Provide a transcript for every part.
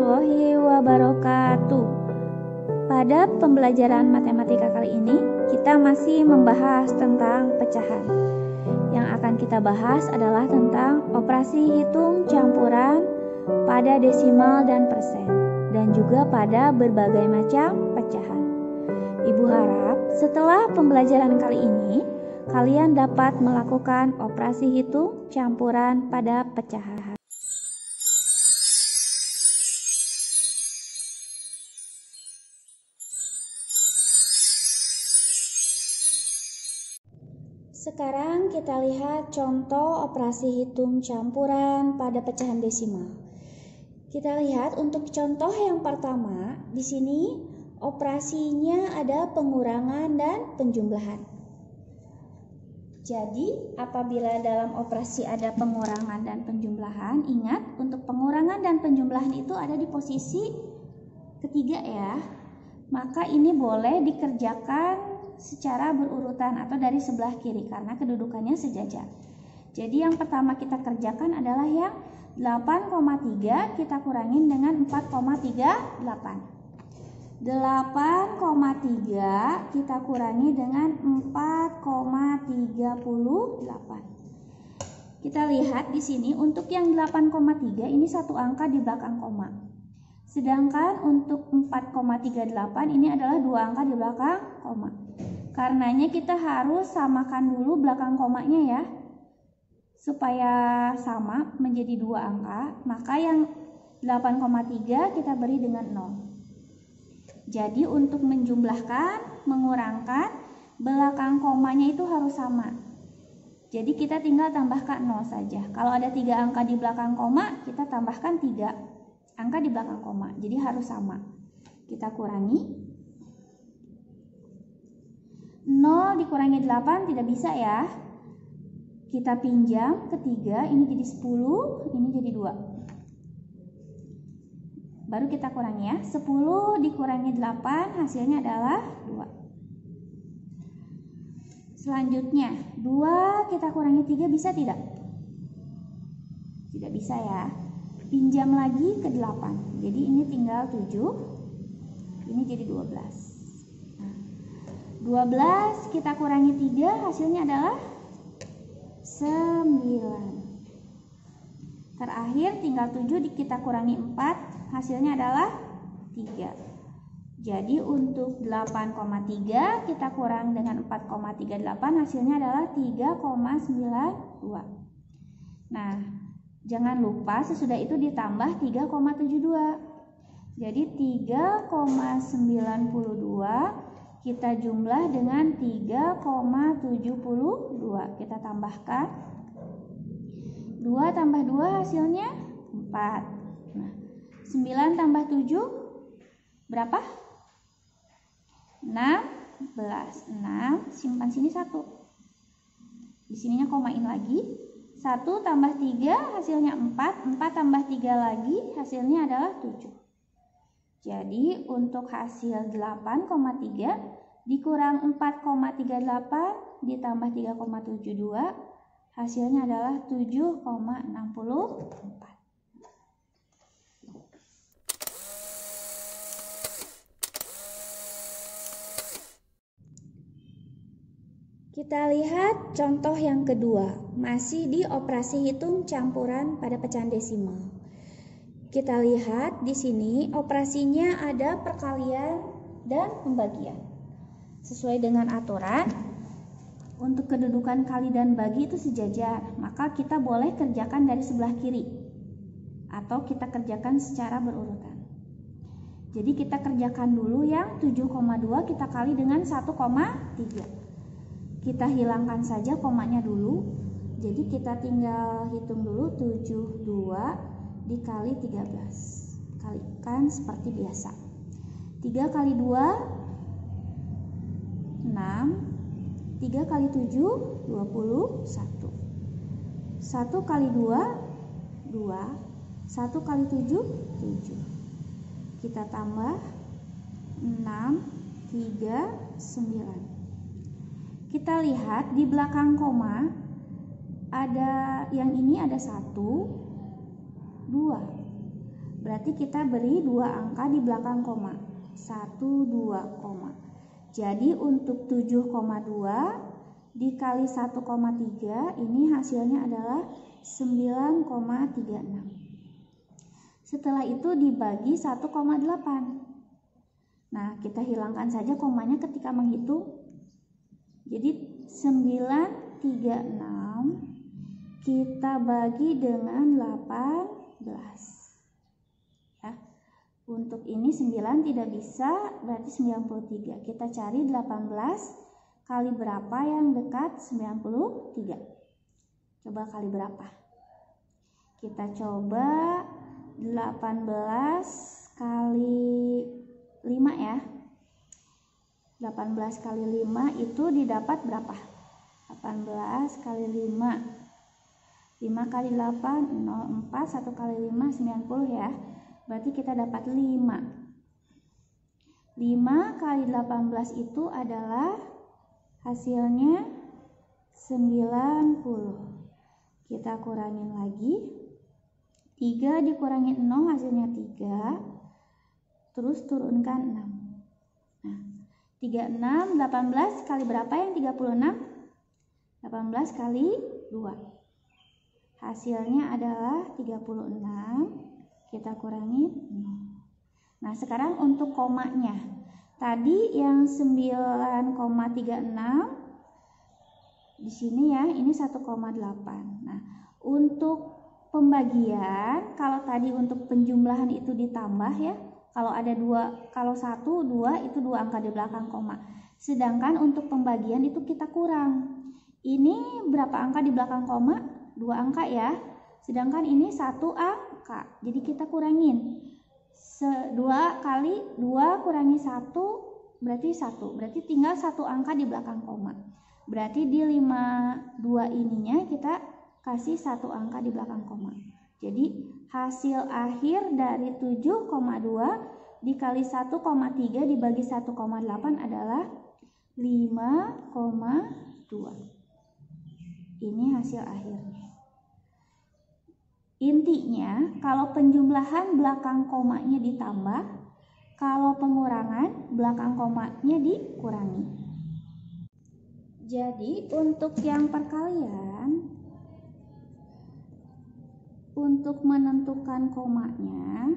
warahmatullahi wabarakatuh. Pada pembelajaran matematika kali ini, kita masih membahas tentang pecahan. Yang akan kita bahas adalah tentang operasi hitung campuran pada desimal dan persen, dan juga pada berbagai macam pecahan. Ibu harap setelah pembelajaran kali ini, kalian dapat melakukan operasi hitung campuran pada pecahan. Sekarang kita lihat contoh operasi hitung campuran pada pecahan desimal. Kita lihat untuk contoh yang pertama, di sini operasinya ada pengurangan dan penjumlahan. Jadi, apabila dalam operasi ada pengurangan dan penjumlahan, ingat untuk pengurangan dan penjumlahan itu ada di posisi ketiga ya. Maka ini boleh dikerjakan secara berurutan atau dari sebelah kiri karena kedudukannya sejajar. Jadi yang pertama kita kerjakan adalah yang 8,3 kita kurangin dengan 4,38. 8,3 kita kurangi dengan 4,38. Kita lihat di sini untuk yang 8,3 ini satu angka di belakang koma. Sedangkan untuk 4,38 ini adalah dua angka di belakang koma. Karenanya kita harus samakan dulu belakang komanya ya. Supaya sama menjadi dua angka, maka yang 8,3 kita beri dengan 0. Jadi untuk menjumlahkan, mengurangkan, belakang komanya itu harus sama. Jadi kita tinggal tambahkan 0 saja. Kalau ada 3 angka di belakang koma, kita tambahkan 3 angka di belakang koma. Jadi harus sama. Kita kurangi. 0 dikurangi 8 tidak bisa ya. Kita pinjam ketiga, ini jadi 10, ini jadi 2. Baru kita kurangi ya. 10 dikurangi 8 hasilnya adalah 2. Selanjutnya 2 kita kurangi 3 bisa tidak? Tidak bisa ya. Pinjam lagi ke 8. Jadi ini tinggal 7. Ini jadi 12. 12 kita kurangi 3 hasilnya adalah 9. Terakhir tinggal 7 kita kurangi 4 hasilnya adalah 3. Jadi untuk 8,3 kita kurang dengan 4,38 hasilnya adalah 3,92. Nah, jangan lupa sesudah itu ditambah 3,72. Jadi 3,92 kita jumlah dengan 3,72. Kita tambahkan 2 tambah 2 hasilnya 4. Nah, 9 tambah 7 berapa? 16. 6 simpan sini 1. Di sininya komain lagi. 1 tambah 3 hasilnya 4. 4 tambah 3 lagi hasilnya adalah 7. Jadi untuk hasil 8,3 dikurang 4,38 ditambah 3,72 hasilnya adalah 7,64. Kita lihat contoh yang kedua, masih di operasi hitung campuran pada pecahan desimal. Kita lihat di sini operasinya ada perkalian dan pembagian. Sesuai dengan aturan, untuk kedudukan kali dan bagi itu sejajar, maka kita boleh kerjakan dari sebelah kiri atau kita kerjakan secara berurutan. Jadi kita kerjakan dulu yang 7,2 kita kali dengan 1,3. Kita hilangkan saja komanya dulu. Jadi kita tinggal hitung dulu 72 dikali 13. Kalikan seperti biasa. 3 kali 2 6. 3 kali 7 21. 1 kali 2 2. 1 kali 7 7. Kita tambah 6 3 9. Kita lihat di belakang koma ada yang ini ada 1 2. Berarti kita beri 2 angka di belakang koma. 1, 2, koma. Jadi untuk 7,2 dikali 1,3 ini hasilnya adalah 9,36. Setelah itu dibagi 1,8. Nah, kita hilangkan saja komanya ketika menghitung. Jadi 936 kita bagi dengan 18. Ya. Untuk ini 9 tidak bisa, berarti 93. Kita cari 18 kali berapa yang dekat 93. Coba kali berapa? Kita coba 18 kali 5 ya. 18 kali 5 itu didapat berapa? 18 kali 5. 5 kali 8, 04, 1 kali 5, 90 ya. Berarti kita dapat 5. 5 kali 18 itu adalah hasilnya 90. Kita kurangin lagi. 3 dikurangi 0 hasilnya 3. Terus turunkan 6. Nah, 36, 18 kali berapa yang 36? 18 kali 2. Hasilnya adalah 36. Kita kurangi 0. Nah, sekarang untuk komanya. Tadi yang 9,36 di sini ya, ini 1,8. Nah, untuk pembagian, kalau tadi untuk penjumlahan itu ditambah ya. Kalau ada 2, kalau 1, 2 itu 2 angka di belakang koma. Sedangkan untuk pembagian itu kita kurang. Ini berapa angka di belakang koma? 2 angka ya. Sedangkan ini 1 angka. Jadi kita kurangin. 2 kali 2 kurangi 1 berarti 1. Berarti tinggal 1 angka di belakang koma. Berarti di 52 ininya kita kasih 1 angka di belakang koma. Jadi hasil akhir dari 7,2 dikali 1,3 dibagi 1,8 adalah 5,2. Ini hasil akhirnya. Intinya, kalau penjumlahan belakang komanya ditambah, kalau pengurangan belakang komanya dikurangi. Jadi, untuk yang perkalian, untuk menentukan komanya,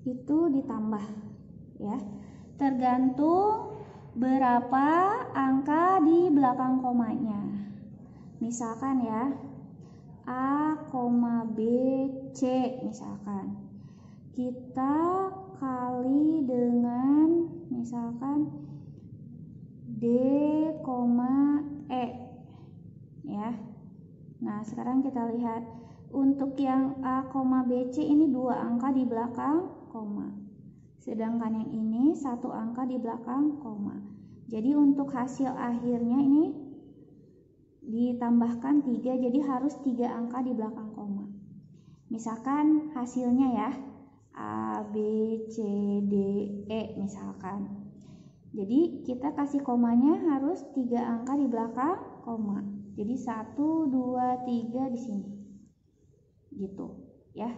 itu ditambah ya, tergantung berapa angka di belakang komanya. Misalkan ya, A, B, C misalkan, kita kali dengan misalkan D, E ya. Nah, sekarang kita lihat untuk yang A, B, C ini 2 angka di belakang koma. Sedangkan yang ini 1 angka di belakang koma. Jadi untuk hasil akhirnya ini ditambahkan 3, jadi harus 3 angka di belakang koma. Misalkan hasilnya ya, A, B, C, D, E misalkan. Jadi kita kasih komanya harus 3 angka di belakang koma. Jadi 1, 2, 3 di sini. Gitu ya.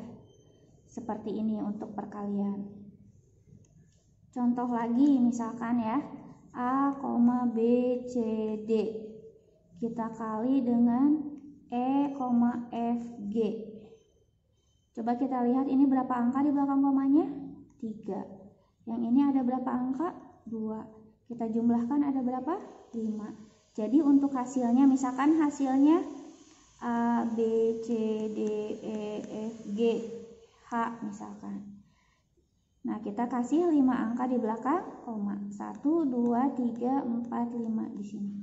Seperti ini untuk perkalian. Contoh lagi misalkan ya, A, B, C, D. Kita kali dengan E, F, G. Coba kita lihat ini berapa angka di belakang komanya? 3. Yang ini ada berapa angka? 2. Kita jumlahkan ada berapa? 5. Jadi untuk hasilnya, misalkan hasilnya A, B, C, D, E, F, G, H misalkan. Nah, kita kasih 5 angka di belakang koma. 1, 2, 3, 4, 5 di sini.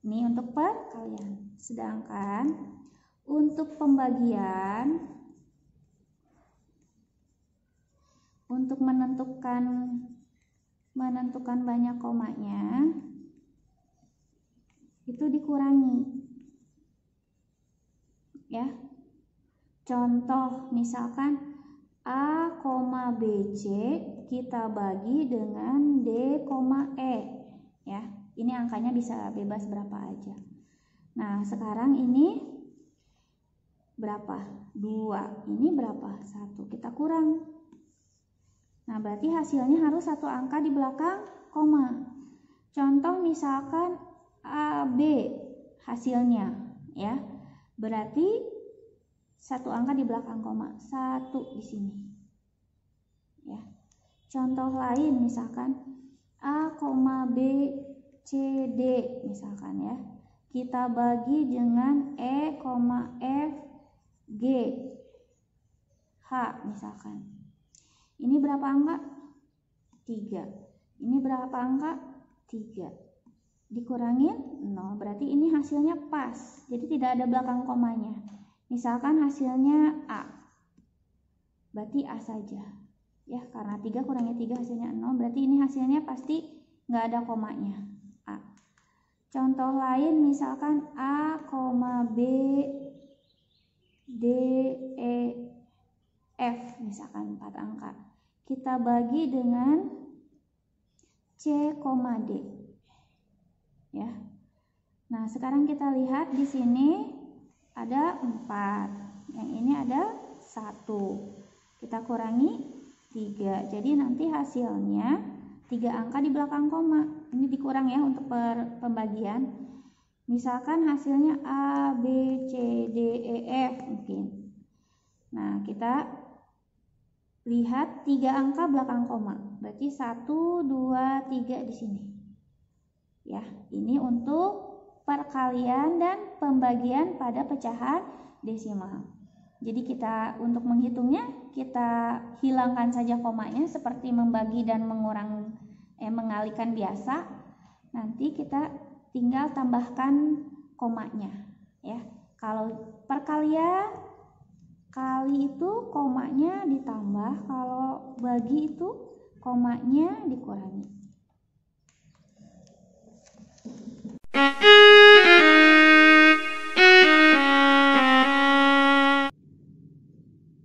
Ini untuk perkalian. Sedangkan untuk pembagian, untuk menentukan banyak komanya, itu dikurangi. Ya. Contoh misalkan A, BC kita bagi dengan D, E. Ya, ini angkanya bisa bebas berapa aja. Nah, sekarang ini berapa? 2. Ini berapa? 1. Kita kurang. Nah, berarti hasilnya harus satu angka di belakang koma. Contoh misalkan AB hasilnya, ya. Berarti satu angka di belakang koma, 1 di sini. Ya. Contoh lain misalkan A, B, C, D misalkan ya. Kita bagi dengan E, F, G, H misalkan. Ini berapa angka? 3. Ini berapa angka? 3. Dikurangin 0, berarti ini hasilnya pas. Jadi tidak ada belakang komanya. Misalkan hasilnya A. Berarti A saja. Ya, karena 3 kurangi 3 hasilnya 0, berarti ini hasilnya pasti nggak ada komanya. A. Contoh lain misalkan A, B, D, E, F misalkan 4 angka. Kita bagi dengan C, D. Ya. Nah, sekarang kita lihat di sini ada 4. Yang ini ada 1. Kita kurangi 3. Jadi nanti hasilnya 3 angka di belakang koma. Ini dikurang ya untuk pembagian. Misalkan hasilnya A, B, C, D, E, F mungkin. Nah, kita lihat 3 angka belakang koma. Berarti 1, 2, 3 di sini. Ya, ini untuk perkalian dan pembagian pada pecahan desimal. Jadi kita untuk menghitungnya kita hilangkan saja komanya seperti membagi dan mengalikan biasa. Nanti kita tinggal tambahkan komanya ya. Kalau perkalian kali itu komanya ditambah, kalau bagi itu komanya dikurangi.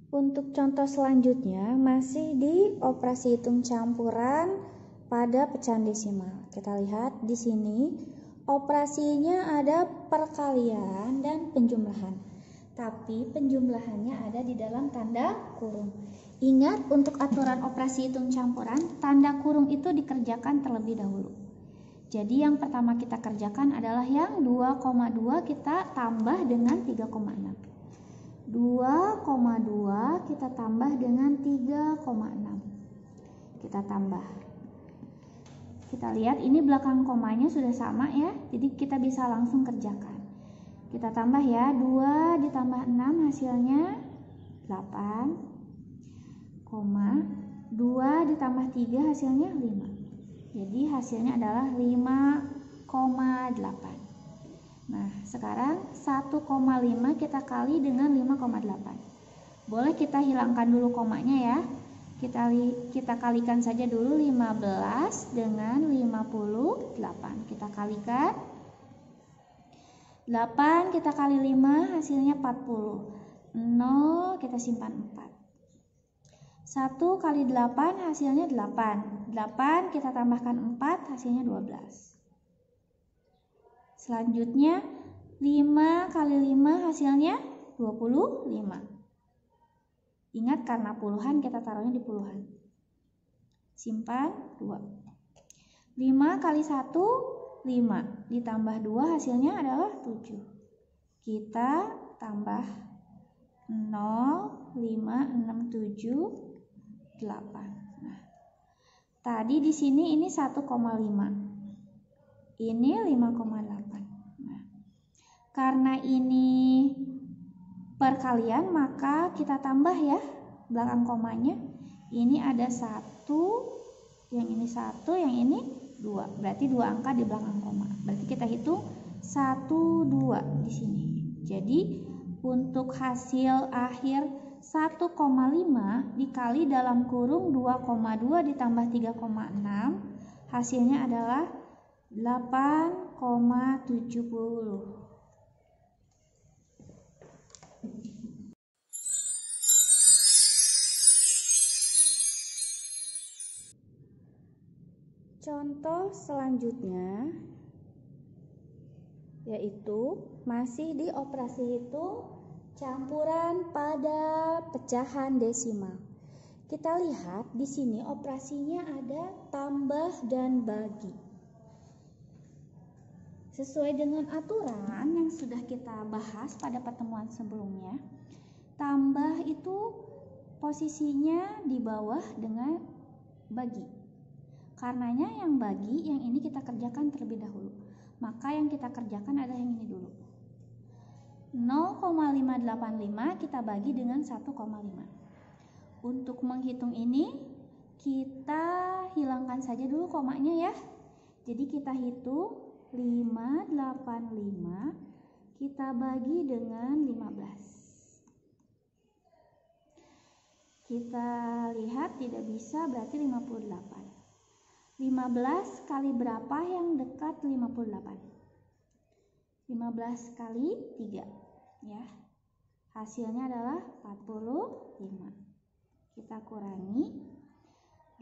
Untuk contoh selanjutnya masih di operasi hitung campuran pada pecahan desimal. Kita lihat di sini operasinya ada perkalian dan penjumlahan. Tapi penjumlahannya ada di dalam tanda kurung. Ingat, untuk aturan operasi hitung campuran, tanda kurung itu dikerjakan terlebih dahulu. Jadi yang pertama kita kerjakan adalah yang 2,2 kita tambah dengan 3,6. 2,2 kita tambah dengan 3,6. Kita tambah. Kita lihat ini belakang komanya sudah sama ya. Jadi kita bisa langsung kerjakan. Kita tambah ya, 2 ditambah 6 hasilnya 8, 2 ditambah 3 hasilnya 5. Jadi hasilnya adalah 5,8. Nah, sekarang 1,5 kita kali dengan 5,8. Boleh kita hilangkan dulu komanya ya. Kita kalikan saja dulu 15 dengan 58. Kita kalikan. 8 kita kali 5 hasilnya 40. 0 kita simpan 4. 1 kali 8 hasilnya 8. 8 kita tambahkan 4 hasilnya 12. Selanjutnya 5 kali 5 hasilnya 25. Ingat, karena puluhan kita taruhnya di puluhan. Simpan 2. 5 kali 1 5 ditambah 2 hasilnya adalah 7. Kita tambah 0, 5, 6, 7, 8. Nah, tadi di sini ini 1,5. Ini 5,8. Nah, karena ini perkalian maka kita tambah ya belakang komanya. Ini ada 1, yang ini 1, yang ini 2. Berarti 2 angka di belakang koma. Berarti kita hitung 1, 2 di sini. Jadi untuk hasil akhir 1,5 dikali dalam kurung 2,2 ditambah 3,6 hasilnya adalah 8,70. Contoh selanjutnya yaitu masih di operasi hitung campuran pada pecahan desimal. Kita lihat di sini operasinya ada tambah dan bagi. Sesuai dengan aturan yang sudah kita bahas pada pertemuan sebelumnya, tambah itu posisinya di bawah dengan bagi. Karenanya yang bagi, yang ini kita kerjakan terlebih dahulu. Maka yang kita kerjakan adalah yang ini dulu. 0,585 kita bagi dengan 1,5. Untuk menghitung ini, kita hilangkan saja dulu komanya ya. Jadi kita hitung 585 kita bagi dengan 15. Kita lihat tidak bisa, berarti 58. 15 kali berapa yang dekat 58? 15 kali 3 ya. Hasilnya adalah 45. Kita kurangi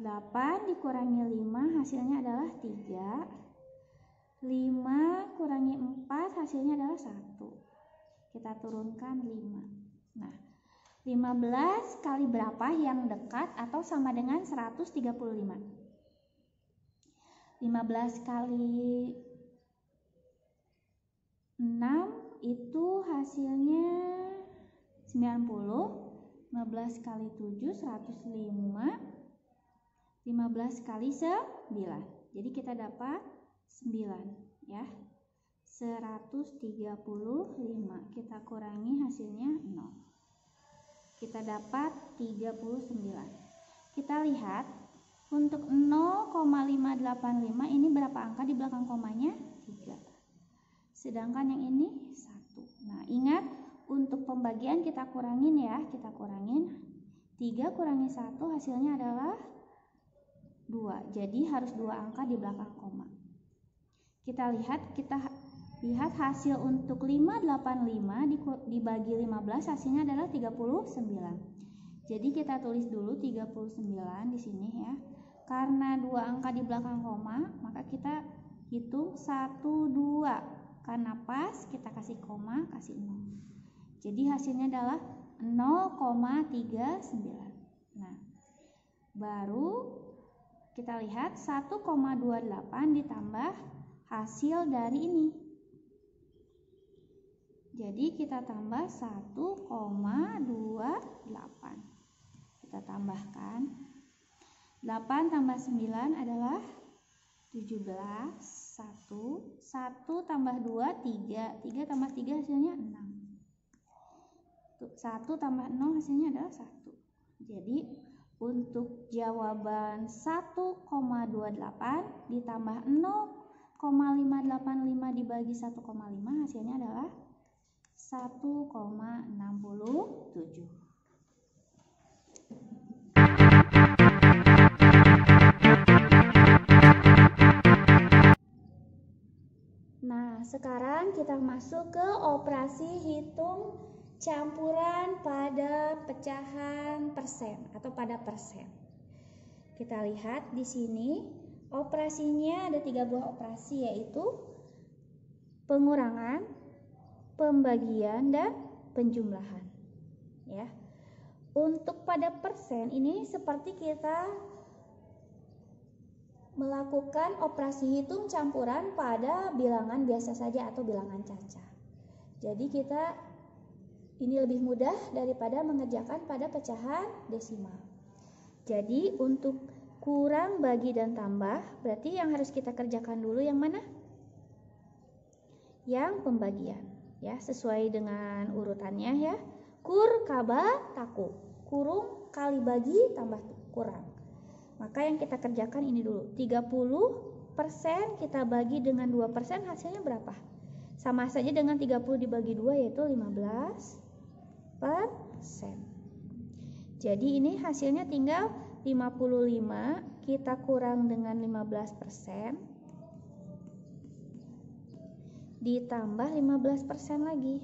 8 dikurangi 5 hasilnya adalah 3. 5 kurangi 4 hasilnya adalah 1. Kita turunkan 5. Nah, 15 kali berapa yang dekat atau sama dengan 135? 15 kali 6 itu hasilnya 90. 15 kali 7 105. 15 kali 9. Jadi kita dapat 9 ya. 135. Kita kurangi hasilnya 0. Kita dapat 39. Kita lihat untuk 0,585 ini berapa angka di belakang komanya? 3. Sedangkan yang ini 1. Nah, ingat untuk pembagian kita kurangin ya. Kita kurangin 3 kurangi 1 hasilnya adalah 2. Jadi harus 2 angka di belakang koma. Kita lihat hasil untuk 585 dibagi 15 hasilnya adalah 39. Jadi kita tulis dulu 39 di sini ya. Karena 2 angka di belakang koma, maka kita hitung 1 2. Karena pas kita kasih koma, kasih 0. Jadi hasilnya adalah 0,39. Nah, baru kita lihat 1,28 ditambah hasil dari ini. Jadi kita tambah 1,28. Kita tambahkan 8 tambah 9 adalah 17. 1 tambah 2 3. 3 tambah 3 hasilnya 6. 1 tambah 0 hasilnya adalah 1. Jadi untuk jawaban 1,28 ditambah 0,585 dibagi 1,5 hasilnya adalah 1,67. Nah, sekarang kita masuk ke operasi hitung campuran pada pecahan persen atau pada persen. Kita lihat di sini operasinya ada 3 buah operasi, yaitu pengurangan, pembagian, dan penjumlahan. Ya. Untuk pada persen ini seperti kita melakukan operasi hitung campuran pada bilangan biasa saja atau bilangan cacah. Jadi kita ini lebih mudah daripada mengerjakan pada pecahan desimal. Jadi untuk kurang, bagi, dan tambah, berarti yang harus kita kerjakan dulu yang mana? Yang pembagian. Ya, sesuai dengan urutannya ya. Kur, kaba, taku. Kurung kali bagi tambah kurang. Maka yang kita kerjakan ini dulu. 30% kita bagi dengan 2% hasilnya berapa? Sama saja dengan 30 dibagi 2 yaitu 15%. Jadi ini hasilnya tinggal 55 kita kurang dengan 15% ditambah 15% lagi.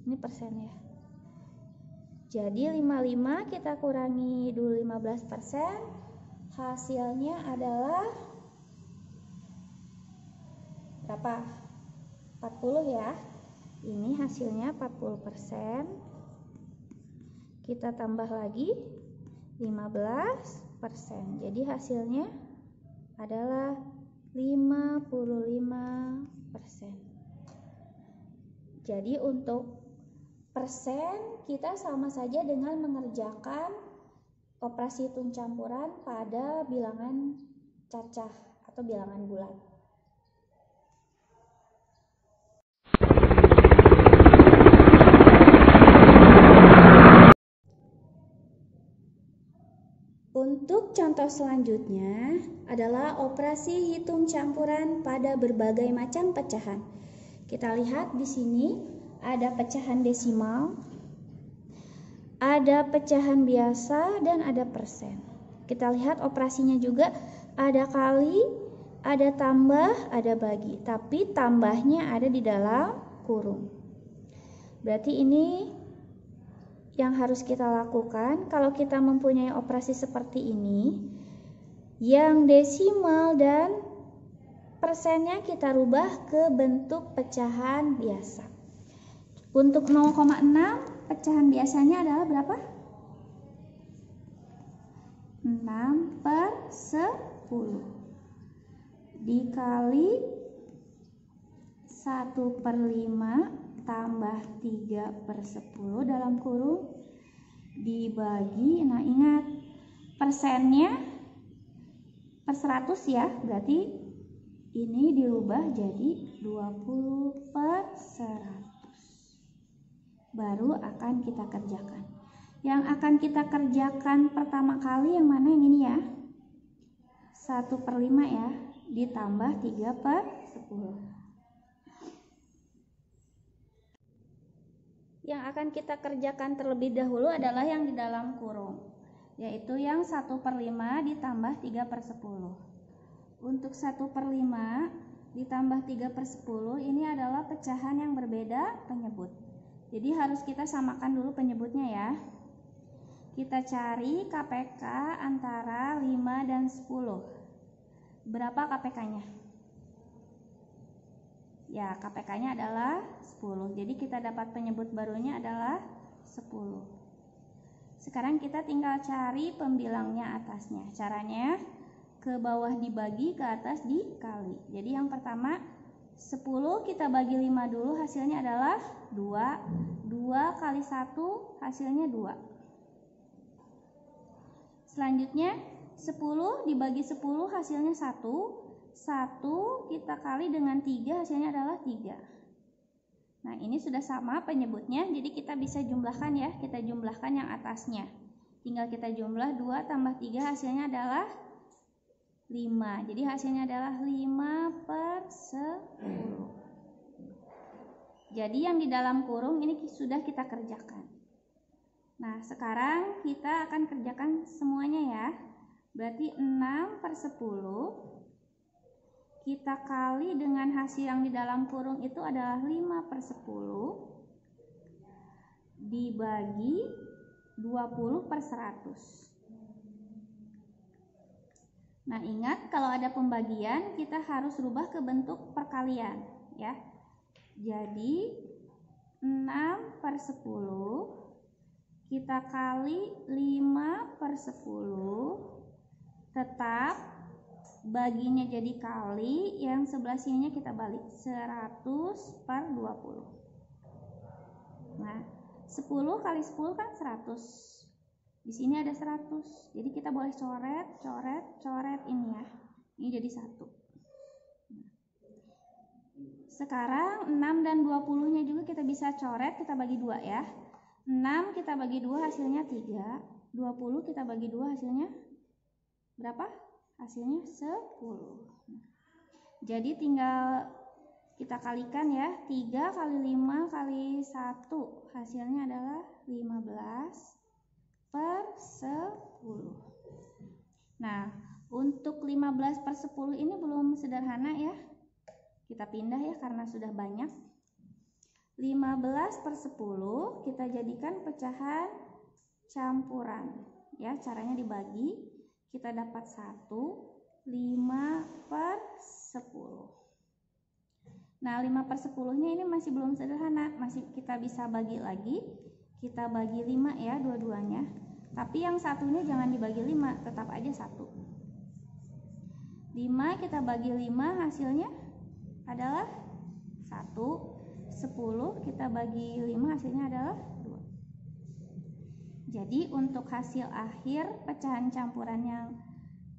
Ini persen ya. Jadi 55 kita kurangi dulu 15%, hasilnya adalah berapa? 40 ya. Ini hasilnya 40%. Kita tambah lagi 15%. Jadi hasilnya adalah 55%. Jadi untuk persen kita sama saja dengan mengerjakan operasi hitung campuran pada bilangan cacah atau bilangan bulat. Untuk contoh selanjutnya adalah operasi hitung campuran pada berbagai macam pecahan. Kita lihat di sini ada pecahan desimal, ada pecahan biasa, dan ada persen. Kita lihat operasinya juga ada kali, ada tambah, ada bagi. Tapi tambahnya ada di dalam kurung. Berarti ini yang harus kita lakukan kalau kita mempunyai operasi seperti ini, yang desimal dan persennya kita rubah ke bentuk pecahan biasa. Untuk 0,6 pecahan biasanya adalah berapa? 6/10 dikali 1/5 tambah 3/10 dalam kurung dibagi, nah ingat persennya per 100 ya, berarti ini dirubah jadi 20/100. Baru akan kita kerjakan. Yang akan kita kerjakan pertama kali yang mana? Yang ini ya, 1/5 ya, ditambah 3/10. Yang akan kita kerjakan terlebih dahulu adalah yang di dalam kurung, yaitu yang 1/5 ditambah 3/10. Untuk 1/5 ditambah 3/10 ini adalah pecahan yang berbeda penyebut. Jadi harus kita samakan dulu penyebutnya ya. Kita cari KPK antara 5 dan 10. Berapa KPK-nya? Ya, KPK-nya adalah 10. Jadi kita dapat penyebut barunya adalah 10. Sekarang kita tinggal cari pembilangnya atasnya. Caranya ke bawah dibagi, ke atas dikali. Jadi yang pertama 10 kita bagi 5 dulu, hasilnya adalah 2. 2 kali 1 hasilnya 2. Selanjutnya 10 dibagi 10 hasilnya 1. 1 kita kali dengan 3 hasilnya adalah 3. Nah ini sudah sama penyebutnya, jadi kita bisa jumlahkan ya. Kita jumlahkan yang atasnya. Tinggal kita jumlah 2 tambah 3 hasilnya adalah 5. Jadi hasilnya adalah 5/10. Jadi yang di dalam kurung ini sudah kita kerjakan. Nah sekarang kita akan kerjakan semuanya ya. Berarti 6/10 kita kali dengan hasil yang di dalam kurung itu adalah 5/10 dibagi 20/100. Nah ingat kalau ada pembagian kita harus rubah ke bentuk perkalian ya. Jadi 6/10 kita kali 5/10, tetap baginya jadi kali, yang sebelah sininya kita balik, 100/20. Nah 10 kali 10 kan 100. Di sini ada 100. Jadi kita boleh coret ini ya. Ini jadi 1. Sekarang 6 dan 20-nya juga kita bisa coret, kita bagi 2 ya. 6 kita bagi 2 hasilnya 3. 20 kita bagi 2 hasilnya berapa? Hasilnya 10. Jadi tinggal kita kalikan ya. 3 kali 5 kali 1 hasilnya adalah 15/10. Nah untuk 15/10 ini belum sederhana ya. Kita pindah ya karena sudah banyak. 15/10 kita jadikan pecahan campuran ya. Caranya dibagi. kita dapat 5/10. Nah, 5/10-nya ini masih belum sederhana, masih kita bisa bagi lagi. Kita bagi 5 ya dua-duanya. Tapi yang satunya jangan dibagi 5, tetap aja 1. 5 kita bagi 5 hasilnya adalah 1. 10 kita bagi 5 hasilnya adalah 2. Jadi untuk hasil akhir pecahan campuran yang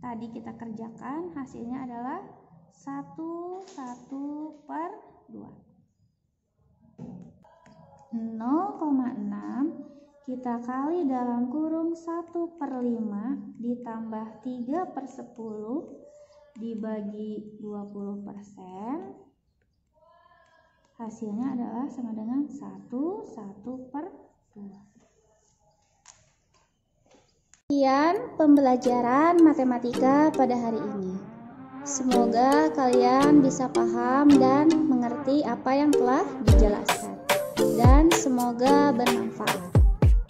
tadi kita kerjakan hasilnya adalah 1/2. 0,6 kita kali dalam kurung 1/5 ditambah 3/10 dibagi 20%, hasilnya adalah sama dengan 1/2. Sekian pembelajaran matematika pada hari ini. Semoga kalian bisa paham dan mengerti apa yang telah dijelaskan, dan semoga bermanfaat.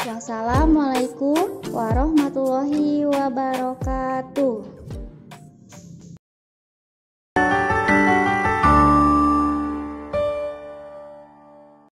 Wassalamualaikum warahmatullahi wabarakatuh.